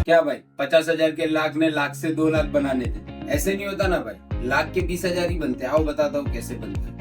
क्या भाई 50,000 के लाख ने लाख से 2 लाख बनाने थे? ऐसे नहीं होता ना भाई, लाख के 20,000 ही बनते हैं। आओ बताता हूँ कैसे बनते हैं।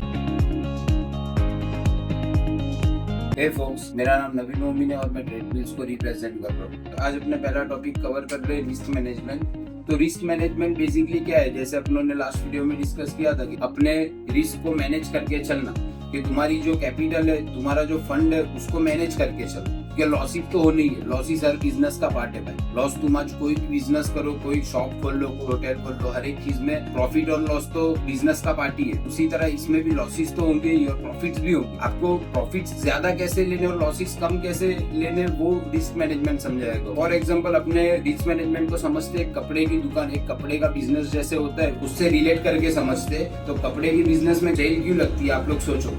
हे फोक्स, मेरा नाम नवीन मोमिन है और मैं ट्रेडमिल्स को रिप्रेजेंट कर रहा हूँ। तो आज अपने पहला टॉपिक कवर कर रहे हैं रिस्क मैनेजमेंट। तो रिस्क मैनेजमेंट बेसिकली क्या है, जैसे अपनों ने लास्ट वीडियो में डिस्कस किया था कि अपने रिस्क को मैनेज करके चलना, कि तुम्हारी जो कैपिटल है, तुम्हारा जो फंड है, उसको मैनेज करके चलो। क्या लॉसिस तो हो नहीं है, लॉसिस हर बिजनेस का पार्ट है भाई। लॉस तुम आज कोई भी बिजनेस करो, कोई शॉप खोल लो, कोई होटल खोल लो, हर एक चीज में प्रॉफिट और लॉस तो बिजनेस का पार्ट ही है। उसी तरह इसमें भी लॉसिस तो होंगे ही और प्रॉफिट्स भी होंगे। आपको प्रॉफिट्स ज्यादा कैसे लेने और लॉसिस कम कैसे लेने, वो रिस्क मैनेजमेंट समझाएगा। फॉर एग्जाम्पल अपने रिस्क मैनेजमेंट को समझते हैं कपड़े की दुकान, एक कपड़े का बिजनेस जैसे होता है उससे रिलेट करके समझते हैं। तो कपड़े की बिजनेस में सेल क्यों लगती है?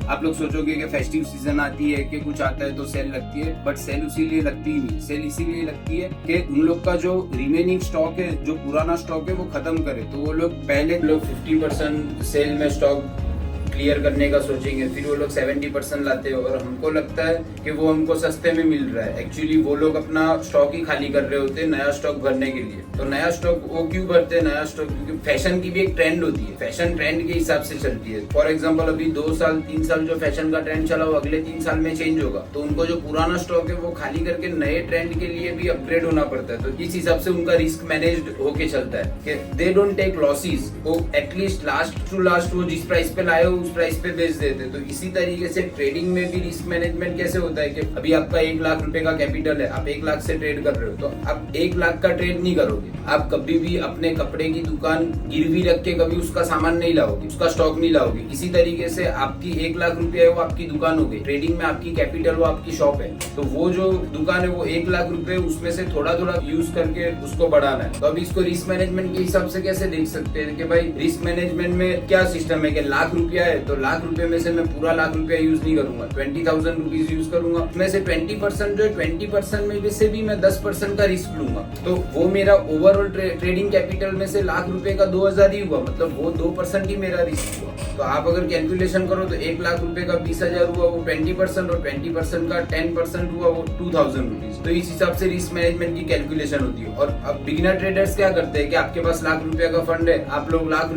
आप लोग सोचोगे कि फेस्टिव सीजन आती है कि कुछ आता है तो सेल लगती है, बट सेल उसीलिए लगती ही नहीं। सेल इसीलिए लगती है कि उन लोग का जो रिमेनिंग स्टॉक है, जो पुराना स्टॉक है, वो खत्म करे। तो वो लोग पहले 50% सेल में स्टॉक क्लियर करने का सोचेंगे, फिर वो लोग 70% लाते हैं और हमको लगता है कि वो हमको सस्ते में मिल रहा है। एक्चुअली वो लोग अपना स्टॉक ही खाली कर रहे होते हैं नया स्टॉक भरने के लिए। तो नया स्टॉक वो क्यों भरते हैं? नया स्टॉक क्योंकि फैशन की भी एक ट्रेंड होती है, फैशन ट्रेंड के हिसाब से चलती है। फॉर एग्जाम्पल अभी 2 साल 3 साल जो फैशन का ट्रेंड चला, वो अगले 3 साल में चेंज होगा। तो उनको जो पुराना स्टॉक है वो खाली करके नए ट्रेंड के लिए भी अपग्रेड होना पड़ता है। तो इस हिसाब से उनका रिस्क मैनेज्ड होके चलता है कि दे डोंट टेक लॉसेस। वो एटलीस्ट लास्ट टू लास्ट वो जिस प्राइस पे लाए हो उस प्राइस पे बेच देते। तो इसी तरीके से ट्रेडिंग में भी रिस्क मैनेजमेंट कैसे होता है कि अभी आपका 1 लाख रुपए का कैपिटल है, आप 1 लाख से ट्रेड कर रहे हो, तो आप 1 लाख का ट्रेड नहीं करोगे। आप कभी भी अपने कपड़े की दुकान गिरवी रख के कभी उसका सामान नहीं लाओगे, उसका स्टॉक नहीं लाओगे। इसी तरीके से आपकी 1 लाख रुपए है वो आपकी दुकान हो गई, ट्रेडिंग में आपकी कैपिटल वो आपकी शॉप है। तो वो जो दुकान है वो 1 लाख रुपए, उसमें से थोड़ा थोड़ा यूज करके उसको बढ़ाना है। तो अब इसको रिस्क मैनेजमेंट के हिसाब से कैसे देख सकते हैं कि भाई रिस्क मैनेजमेंट में क्या सिस्टम है कि लाख रुपया है तो लाख रुपए में से मैं पूरा लाख रुपया यूज नहीं करूंगा, 20,000 रुपीज यूज करूंगा। उसमें से 20% जो है 20% में से भी मैं 10% का रिस्क लूंगा। तो वो मेरा ओवरऑल ट्रेडिंग कैपिटल में से लाख रुपए का 2,000 ही हुआ, मतलब वो 2% ही मेरा रिस्क हुआ। तो आप अगर कैलकुलेशन करो तो 1 लाख रुपए का 20,000 हुआ वो 20% और 20% का 10% हुआ वो 2,000 रुपीज। तो इस हिसाब से रिस्क मैनेजमेंट की कैलकुलेशन होती है। और अब बिगिनर ट्रेडर्स क्या करते हैं कि आपके पास लाख रुपए का फंड है, आप लोग लाख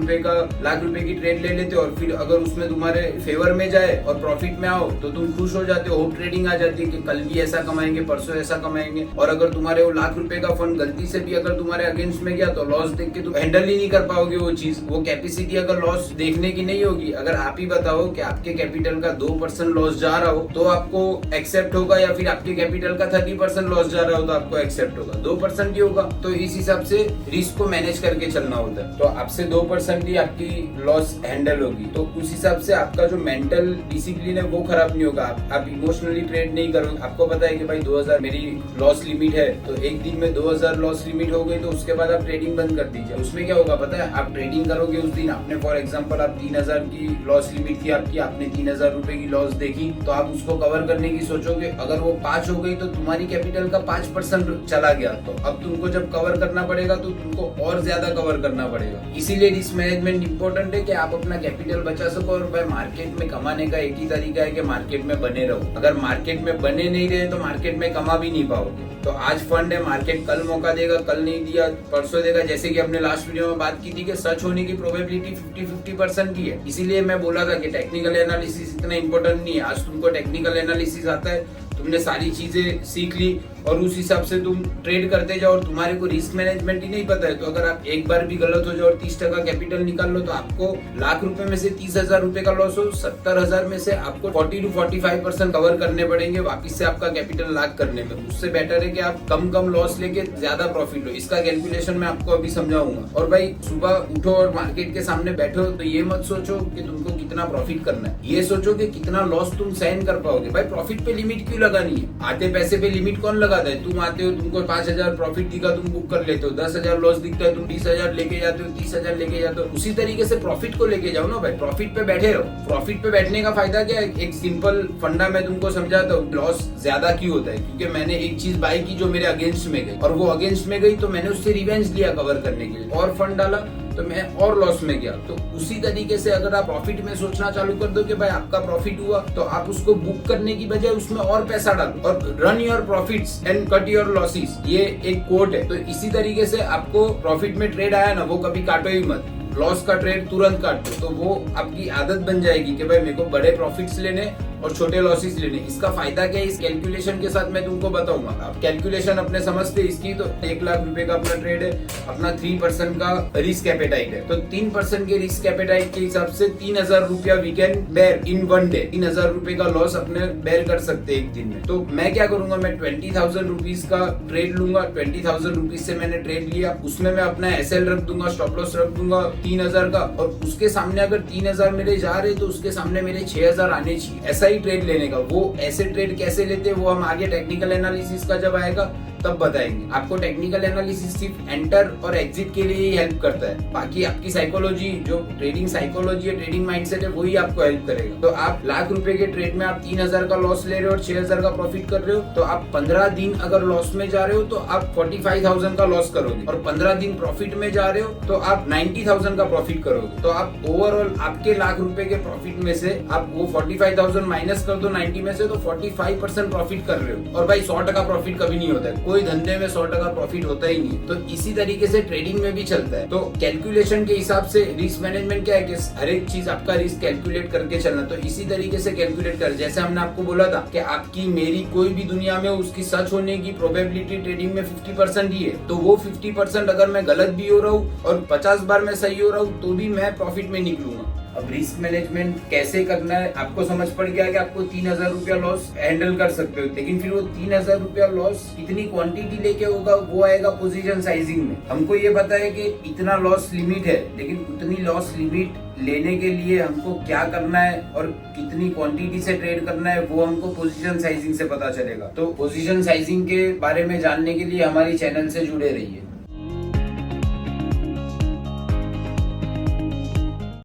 रुपए की ट्रेड ले लेते हो और फिर अगर उसमें तुम्हारे फेवर में जाए और प्रॉफिट में आओ तो तुम खुश हो जाते हो, होप ट्रेडिंग आ जाती है कि कल भी ऐसा कमाएंगे, परसों ऐसा कमाएंगे। और अगर तुम्हारे वो लाख रुपए का फंड गलती से भी अगर तुम्हारे अगेंस्ट में गया तो लॉस देख के तुम हैंडल ही नहीं कर पाओगे वो चीज। वो कैपेसिटी अगर लॉस देखने की नहीं होगी, अगर आप ही बताओ कि आपके कैपिटल का 2% लॉस जा रहा हो तो आपको एक्सेप्ट होगा, या फिर आपके कैपिटल का 30% लॉस जा रहा हो तो आपको एक्सेप्ट होगा, 2% ही होगा। तो इस हिसाब से रिस्क को मैनेज करके चलना होता है। तो आपसे 2% ही आपकी लॉस हैंडल होगी। तो उस हिसाब से आपका जो मेंटल डिसिप्लिन है वो खराब नहीं होगा। आप इमोशनली ट्रेड नहीं करोगे। आपको पता है कि भाई 2,000 मेरी लॉस लिमिट है, तो एक दिन में 2,000 लॉस लिमिट हो गई तो उसके बाद आप ट्रेडिंग बंद कर दीजिए। उसमें क्या होगा पता है, आप ट्रेडिंग करोगे उस दिन, आपने फॉर एग्जांपल आप 3,000 की लॉस लिमिट थी आपकी, आपने 3,000 रुपए की लॉस देखी, तो आप उसको कवर करने की सोचोगे। अगर वो 5 हो गई तो तुम्हारी कैपिटल का 5% चला गया, तो अब तुमको जब कवर करना पड़ेगा तो तुमको और ज्यादा कवर करना पड़ेगा। इसीलिए रिस्क मैनेजमेंट इंपॉर्टेंट है कि आप अपना कैपिटल बचा सको। और भाई मार्केट में कमाने का एक ही तरीका है कि मार्केट में बने रहो। अगर मार्केट में बने नहीं रहे तो मार्केट में कमा भी नहीं पाओगे। तो आज फंड है, मार्केट कल मौका देगा, कल नहीं दिया परसों देगा। जैसे कि हमने लास्ट वीडियो में बात की थी कि सच होने की प्रोबेबिलिटी 50-50% की है। इसीलिए मैं बोला था कि टेक्निकल एनालिसिस इतना इंपॉर्टेंट नहीं है। आज तुमको टेक्निकल एनालिसिस आता है, तुमने सारी चीजें सीख ली और उस हिसाब से तुम ट्रेड करते जाओ और तुम्हारे को रिस्क मैनेजमेंट ही नहीं पता है, तो अगर आप एक बार भी गलत हो जाओ और 30% कैपिटल निकाल लो तो आपको लाख रुपए में से 30,000 रुपए का लॉस हो, 70,000 में से आपको 40-45% कवर करने पड़ेंगे वापिस से आपका कैपिटल लाख करने में। उससे बेटर है कि आप कम लॉस लेके ज्यादा प्रॉफिट लो। इसका कैलकुलेशन मैं आपको अभी समझाऊंगा। और भाई सुबह उठो और मार्केट के सामने बैठो तो ये मत सोचो कि तुमको कितना प्रॉफिट करना है, ये सोचो कि कितना लॉस तुम सहन कर पाओगे। भाई प्रॉफिट पे लिमिट क्यों लगानी है? आते पैसे पे लिमिट कौन लगाता है? तुम आते हो, तुमको 5,000 प्रॉफिट दिखा, तुम बुक कर लेते हो, 10,000 लॉस दिखता है, तुम 20,000 लेके जाते हो, 30,000 लेके जाते हो। उसी तरीके से प्रॉफिट को लेके जाओ ना भाई, प्रॉफिट पे बैठे रहो। प्रॉफिट पे बैठने का फायदा क्या है? एक सिंपल फंडा मैं तुमको समझाता हूँ। लॉस ज्यादा क्यों होता है? क्योंकि मैंने एक चीज बाय की जो मेरे अगेंस्ट में गई, और वो अगेंस्ट में गई तो मैंने उससे रिवेंज लिया कवर करने के लिए, और फंड डाला तो मैं और लॉस में गया। तो उसी तरीके से अगर आप प्रॉफिट में सोचना चालू कर दो कि भाई आपका प्रॉफिट हुआ, तो आप उसको बुक करने की बजाय उसमें और पैसा डालो और run your profits and cut your losses, ये एक कोट है। तो इसी तरीके से आपको प्रॉफिट में ट्रेड आया ना, वो कभी काटो ही मत, लॉस का ट्रेड तुरंत काट दो, तो वो आपकी आदत बन जाएगी कि भाई मेरे को बड़े प्रॉफिट्स लेने और छोटे लॉसेस लेने। इसका फायदा क्या है, इस कैलकुलेशन के साथ मैं तुमको बताऊंगा। आप कैलकुलेशन अपने समझते इसकी, तो 1 लाख रुपए का अपना ट्रेड है, अपना 3% का रिस्क एपेटाइट है, तो 3% के रिस्क एपेटाइट के हिसाब से 3000 रुपया we can bear in one day. 3000 रुपए का लॉस अपने बेयर कर सकते हैं एक दिन में। तो मैं क्या करूंगा, मैं 20,000 रुपीज का ट्रेड लूंगा। 20,000 रुपीज से मैंने ट्रेड लिया, उसमें मैं अपना एसएल रख दूंगा, स्टॉप लॉस रख दूंगा 3000 का, और उसके सामने अगर 3000 मेरे जा रहे तो उसके सामने मेरे 6000 आने चाहिए। ऐसा ही ट्रेड लेने का। वो ऐसे ट्रेड कैसे लेते हैं वो हम आगे टेक्निकल एनालिसिस का जब आएगा तब बताएंगे। आपको टेक्निकल एनालिसिस सिर्फ एंटर और एग्जिट के लिए ही हेल्प करता है, बाकी आपकी साइकोलॉजी, जो ट्रेडिंग साइकोलॉजी है, ट्रेडिंग माइंडसेट है, वही आपको हेल्प करेगा। तो आप लाख रुपए के ट्रेड में आप 3000 का लॉस ले रहे हो और 6000 का प्रॉफिट कर रहे हो, तो आप 15 दिन अगर लॉस में जा रहे हो तो आप 45,000 का लॉस करोगे, और 15 दिन प्रॉफिट में जा रहे हो तो आप 90,000 का प्रॉफिट करोगे। तो आप ओवरऑल आपके लाख रुपए के प्रॉफिट में से आप वो 45,000 माइनस कर दो 90 में से, तो 45% प्रॉफिट कर रहे हो। और भाई 100% प्रॉफिट कभी नहीं होता है, कोई धंधे में 100% प्रॉफिट होता ही नहीं। तो इसी तरीके से ट्रेडिंग में भी चलता है। तो कैलकुलेशन के हिसाब से रिस्क मैनेजमेंट क्या है कि हर एक चीज आपका रिस्क कैलकुलेट करके चलना। तो इसी तरीके से कैलकुलेट कर, जैसे हमने आपको बोला था कि आपकी मेरी कोई भी दुनिया में उसकी सच होने की प्रोबेबिलिटी ट्रेडिंग में 50% ही है, तो वो 50% अगर मैं गलत भी हो रहा हूँ और 50 बार मैं सही हो रहा हूँ तो भी मैं प्रॉफिट में निकलूंगा। अब रिस्क मैनेजमेंट कैसे करना है आपको समझ पड़ गया कि आपको 3000 रुपया लॉस हैंडल कर सकते हो, लेकिन फिर वो 3000 रुपया लॉस कितनी क्वांटिटी लेके होगा वो आएगा पोजीशन साइजिंग में। हमको ये पता है कि इतना लॉस लिमिट है, लेकिन उतनी लॉस लिमिट लेने के लिए हमको क्या करना है और कितनी क्वांटिटी से ट्रेड करना है वो हमको पोजीशन साइजिंग से पता चलेगा। तो पोजीशन साइजिंग के बारे में जानने के लिए हमारी चैनल से जुड़े रहिए।